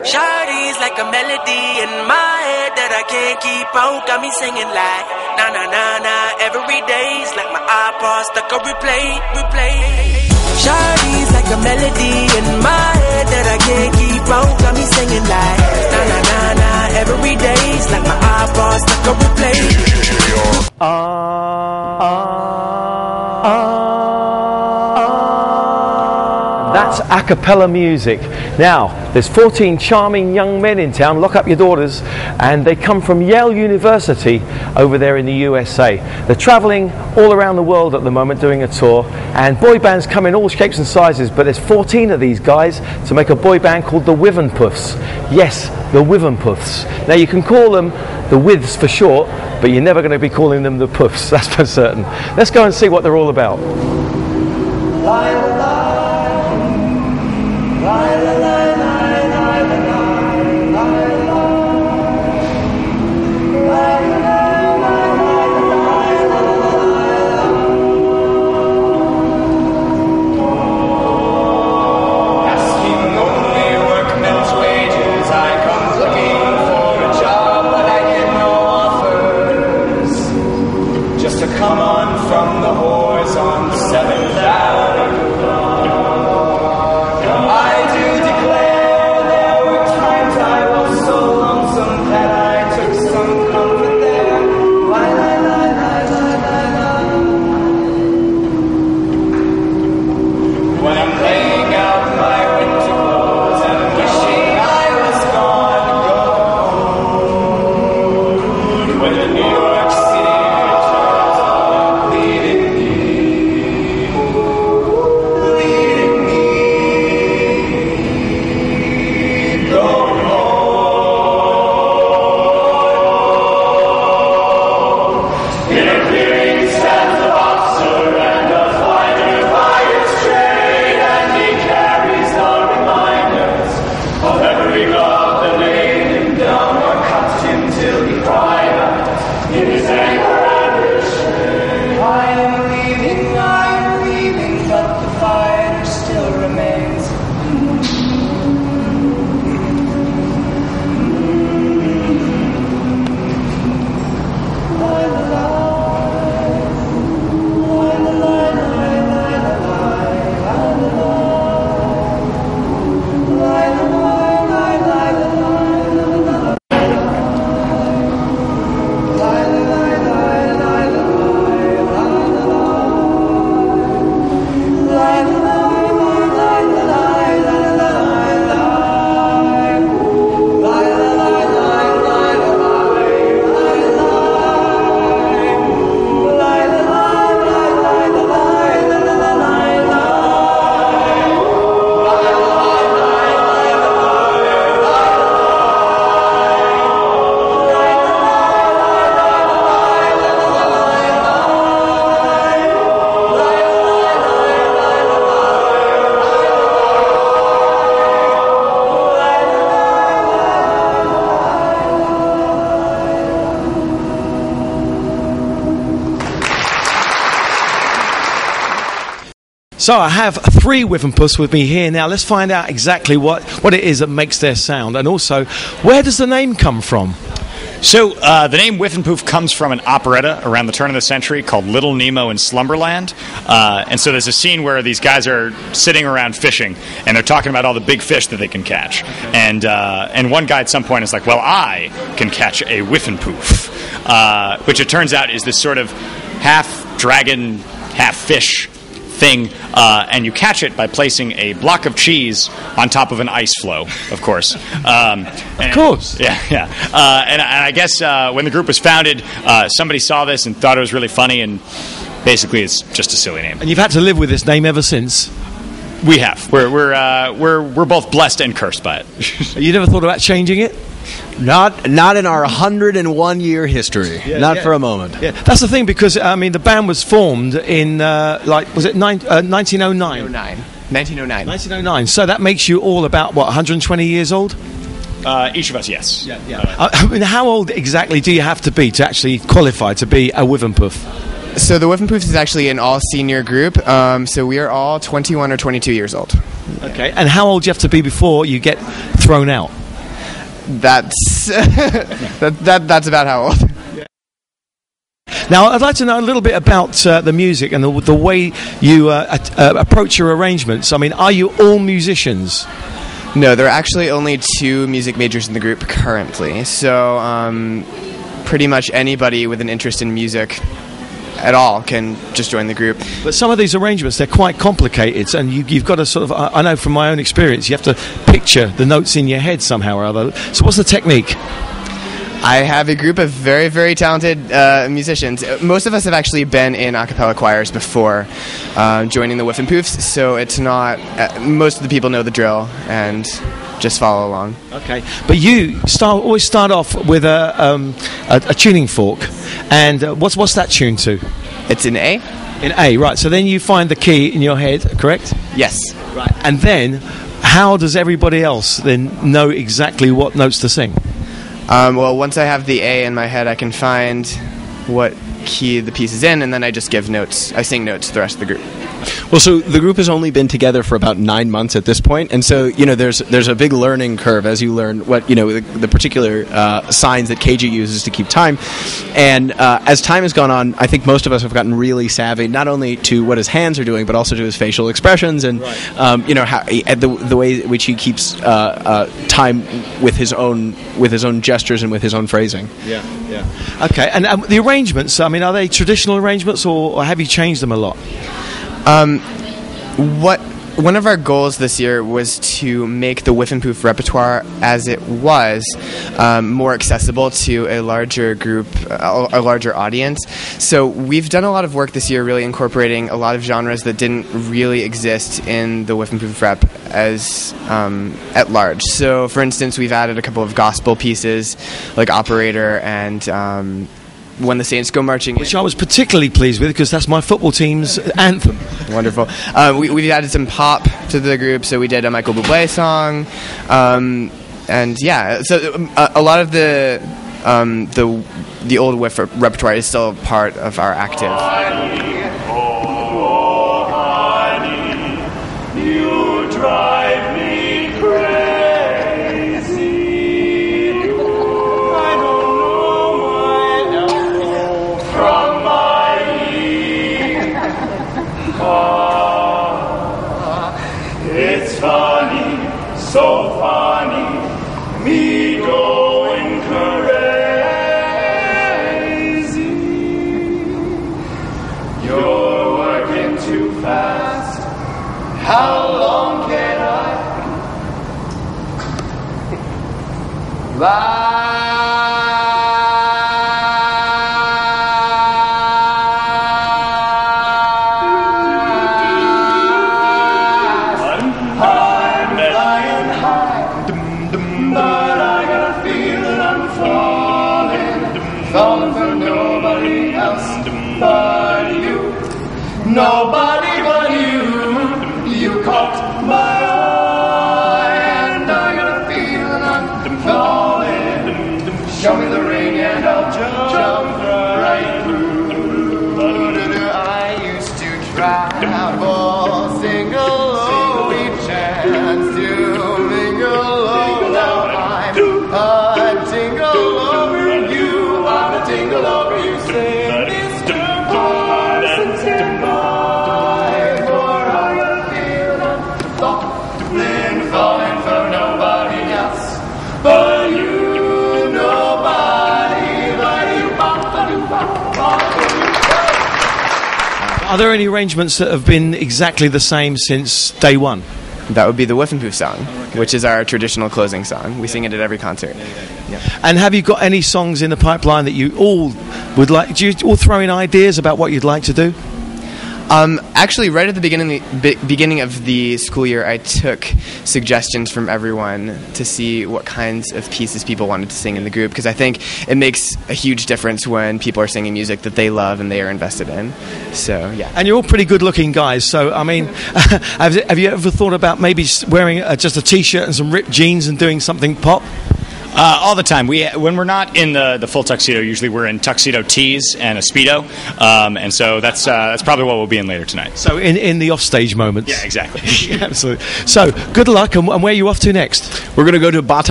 Shawty's like a melody in my head that I can't keep out. Got me singing like na na na na. Every day's like my iPod stuck on replay. Shawty's like a melody in my head that I can't keep out. Got me singing like na na na na. Every day's like my iPod stuck on replay. That's a cappella music. Now, there's 14 charming young men in town, lock up your daughters, and they come from Yale University over there in the USA. They're traveling all around the world at the moment doing a tour, and boy bands come in all shapes and sizes, but there's 14 of these guys to make a boy band called the Whiffenpoofs. Yes, the Whiffenpoofs. Now, you can call them the Withs for short, but you're never going to be calling them the Poofs, that's for certain. Let's go and see what they're all about. Come on from the whores on 7th Avenue. I do declare there were times I was so lonesome that I took some comfort there. La, la, la, la, la, la, la. When I'm laying out my winter clothes and wishing I was gone to go home. When the New York City So I have 3 Whiffenpoofs with me here now. Let's find out exactly what it is that makes their sound, and also where does the name come from? So the name Whiffenpoof comes from an operetta around the turn of the century called Little Nemo in Slumberland. And so there's a scene where these guys are sitting around fishing, and they're talking about all the big fish that they can catch. And one guy at some point is like, well, I can catch a Whiffenpoof, which it turns out is this sort of half dragon, half fish thing, and you catch it by placing a block of cheese on top of an ice floe, of course. Of course. Yeah. And I guess when the group was founded, somebody saw this and thought it was really funny, and basically it's just a silly name. And you've had to live with this name ever since? We have. We're both blessed and cursed by it. You never thought about changing it? Not in our 101-year history. Not for a moment. Yeah, that's the thing, because I mean the band was formed in was it 1909? 1909. So that makes you all about what, 120 years old? Each of us, yes. I mean, how old exactly do you have to be to actually qualify to be a Whiffenpoof? So the Whiffenpoofs is actually an all-senior group, so we are all 21 or 22 years old. Okay, and how old do you have to be before you get thrown out? That's that's about how old. Now, I'd like to know a little bit about the music and the way you approach your arrangements. I mean, are you all musicians? No, there are actually only 2 music majors in the group currently. So pretty much anybody with an interest in music at all can just join the group. But some of these arrangements, they're quite complicated, and you've got to sort of, I know from my own experience, you have to picture the notes in your head somehow or other. So what's the technique? I have a group of very, very talented musicians. Most of us have actually been in a cappella choirs before joining the Whiffenpoofs, so it's not... most of the people know the drill and just follow along. Okay, but you always start off with a tuning fork, and what's that tuned to? It's in A. In A, right. So then you find the key in your head, correct? Yes. Right. And then, how does everybody else then know exactly what notes to sing? Well, once I have the A in my head, I can find what key the piece is in, and then I just give notes. I sing notes to the rest of the group. Well, so the group has only been together for about 9 months at this point, and so there's a big learning curve as you learn what the particular signs that KG uses to keep time. And as time has gone on, I think most of us have gotten really savvy, not only to what his hands are doing, but also to his facial expressions and how the way in which he keeps time with his own gestures and with his own phrasing. Yeah. Okay, and the arrangements. I mean, are they traditional arrangements, or have you changed them a lot? One of our goals this year was to make the Whiffenpoof repertoire as it was more accessible to a larger group, a larger audience. So we've done a lot of work this year really incorporating a lot of genres that didn't really exist in the Whiffenpoof rep as at large. So for instance, we've added a couple of gospel pieces like Operator and When the Saints Go Marching In. Which I was particularly pleased with because that's my football team's anthem. Wonderful. We've added some pop to the group, so we did a Michael Bublé song. And yeah, so a lot of the old Whiff repertoire is still part of our active. You drive me crazy. I don't know my elbow from my knee. It's funny, so funny, me going crazy. You're working too fast. How long can I I'm flying high, but I got a feeling I'm falling for nobody else but you. Nobody but you. You caught my eye, and I got a feeling I'm falling. Show me the ring, and I'll jump right through. I used to travel single, each chance to mingle. Now I'm a tingle over you. I'm a tingle over you. Say, Mr. Parsons, stand by. Falling for nobody else but you, nobody but you. Are there any arrangements that have been exactly the same since day one? That would be the Whiffenpoof song, which is our traditional closing song. We sing it at every concert. Yeah. And have you got any songs in the pipeline that you all would like? Do you all throw in ideas about what you'd like to do? Actually, right at the beginning of the school year, I took suggestions from everyone to see what kinds of pieces people wanted to sing in the group, because I think it makes a huge difference when people are singing music that they love and they are invested in. So, yeah. And you're all pretty good-looking guys, so, I mean, have you ever thought about maybe wearing just a T-shirt and some ripped jeans and doing something pop? All the time. When we're not in the full tuxedo, usually we're in tuxedo tees and a Speedo, and so that's probably what we'll be in later tonight. So in the offstage moments. Yeah, exactly. Absolutely. So good luck, and where are you off to next? We're going to go to Pattaya